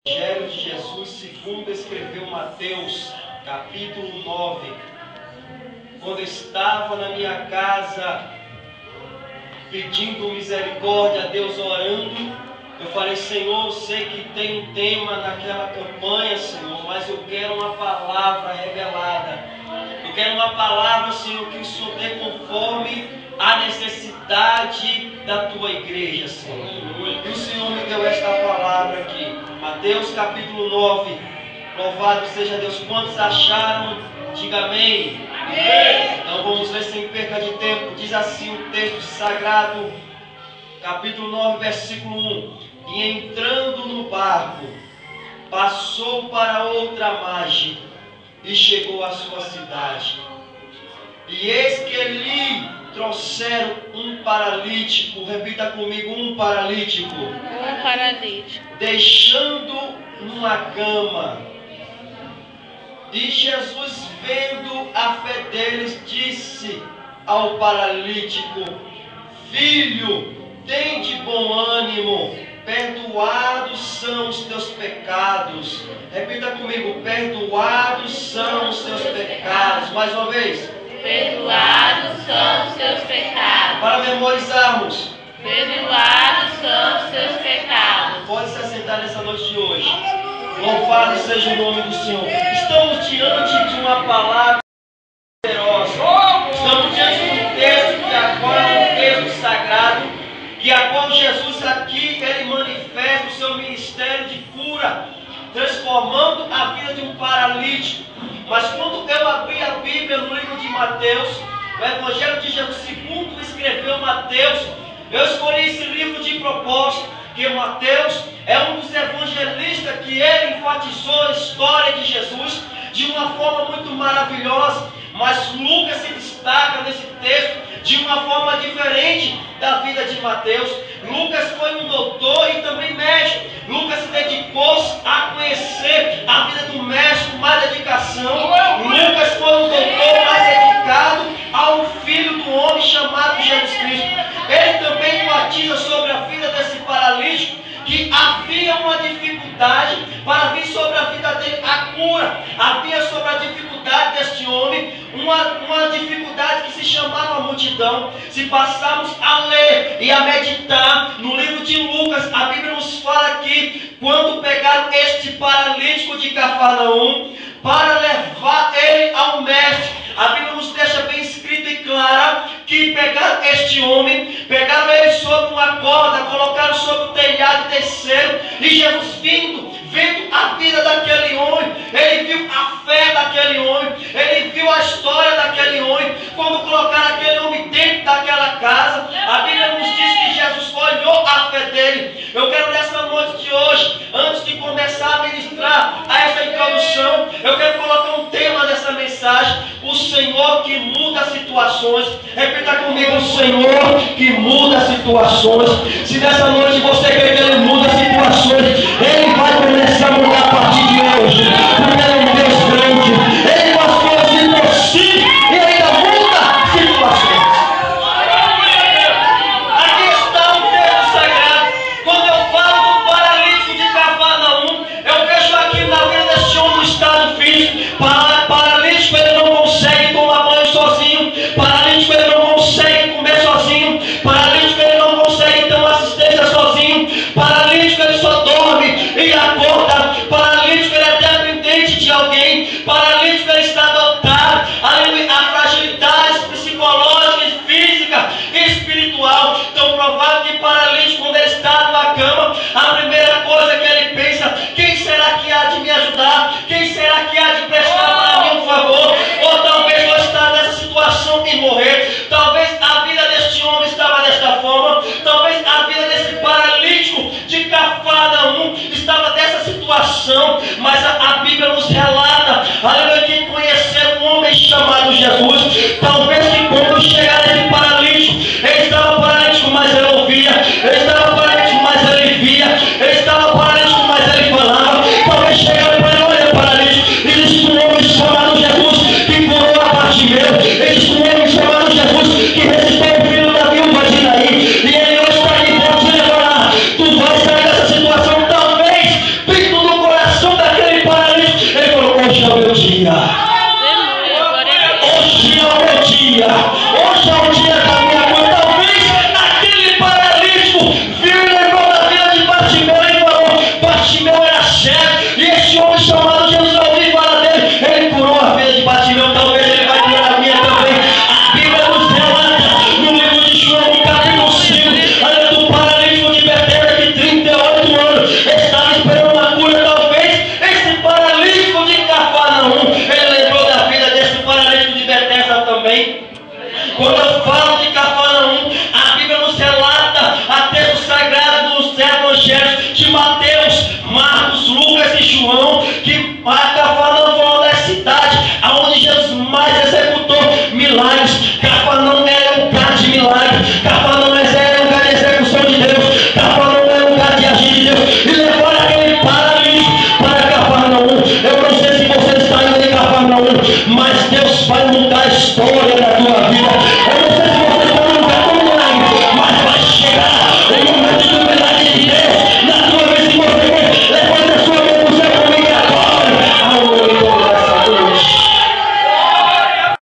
Evangelho de Jesus segundo escreveu Mateus, capítulo 9. Quando estava na minha casa pedindo misericórdia a Deus, orando, eu falei: Senhor, eu sei que tem um tema naquela campanha, Senhor, mas eu quero uma palavra revelada. Eu quero uma palavra, Senhor, que o Senhor dê conforme a necessidade da tua igreja, Senhor. E o Senhor me deu esta palavra aqui, Mateus capítulo 9. Louvado seja Deus. Quantos acharam? Diga amém. Amém. Então vamos ler sem perca de tempo. Diz assim o texto sagrado, capítulo 9, versículo 1. E entrando no barco, passou para outra margem e chegou à sua cidade. E eis que lhe trouxeram um paralítico. Repita comigo: um paralítico. Um paralítico. Deixando numa cama. E Jesus, vendo a fé deles, disse ao paralítico: Filho, tem de bom ânimo, perdoados são os teus pecados. Repita comigo: perdoados são os teus pecados. Mais uma vez: perdoados são os teus pecados. Para memorizarmos: perdoados são os teus pecados. Pode se assentar nessa noite de hoje. Louvado seja o nome do Senhor. Estamos diante de uma palavra poderosa. Estamos diante de um texto que agora é um texto sagrado, que a qual Jesus aqui ele manifesta o seu ministério de cura, transformando a vida de um paralítico. Mas quando eu abri a Bíblia no livro de Mateus, o Evangelho de Jesus segundo escreveu Mateus, eu escolhi esse livro de propósito, que Mateus é um dos evangelistas que ele enfatizou a história de Jesus de uma forma muito maravilhosa. Mas Lucas se destaca nesse texto de uma forma diferente da vida de Mateus. Lucas foi um doutor e também médico. Lucas se dedicou a conhecer a vida do mestre com mais dedicação. Lucas foi um doutor mais dedicado ao Filho do Homem chamado Jesus Cristo. Ele também enfatiza sobre a vida desse paralítico que havia uma dificuldade para vir sobre a vida dele a cura. Havia sobre a dificuldade deste homem uma dificuldade que se chamava multidão. Se passarmos a ler e a meditar no livro de Lucas, a Bíblia nos fala que quando pegaram este paralítico de Cafarnaum para levar ele ao mestre, a Bíblia nos deixa bem escrita e clara que pegaram este homem, pegaram ele sobre uma corda, colocaram sobre o telhado e desceram. E Jesus vendo a vida daquele homem, ele viu a fé daquele homem, ele viu a história daquele homem. Quando colocaram aquele homem dentro daquela casa, a Bíblia nos diz que Jesus olhou a fé dele. Eu quero nessa noite de hoje, antes de começar a ministrar a essa introdução, eu quero colocar um tema nessa mensagem: o Senhor que muda situações. Repita comigo: o Senhor que muda situações. Se nessa noite você quer que Ele muda situações, Ele vai começar a mudar a partir de hoje, porque Ele é um Deus grande. Ele faz coisas impossíveis e ainda muda situações. Aqui está um texto sagrado. Quando eu falo do paralítico de Cafarnaum, eu vejo aqui na vida deste homem no estado físico. Paralítico, ele não consegue tomar banho sozinho. Paralítico, ele não consegue comer sozinho. Paralítico, ele não consegue ter uma assistência sozinho. Paralítico, ele só dorme. E dia. Hoje é o dia da minha cura. Talvez aquele paralítico viu e lembrou da vida de Bartimeu e falou: Bartimeu era cego, e esse homem chamado Jesus, eu ouvi falar dele, ele curou a vida de Bartimeu. Talvez ele vai curar a minha também. A Bíblia nos relata no livro de João, no capítulo 5, a do paralítico de Betesda de 38 anos, estava esperando uma cura. Talvez esse paralítico de Cafarnaum, ele lembrou da vida desse paralítico de Betesda também. Quando eu falo de Cafarnaum, a Bíblia nos relata a texto sagrado dos evangelhos de Mateus, Marcos, Lucas e João, que a Cafarnaum foi uma das cidades onde Jesus mais executou milagres. Cafarnaum era um lugar de milagres. Cafarnaum era um lugar de execução de Deus. Cafarnaum era um lugar de agir de Deus. E levaram aquele paralítico para Cafarnaum. Eu não sei se você está indo em Cafarnaum, mas Deus vai mudar a história da tua vida. Eu não sei se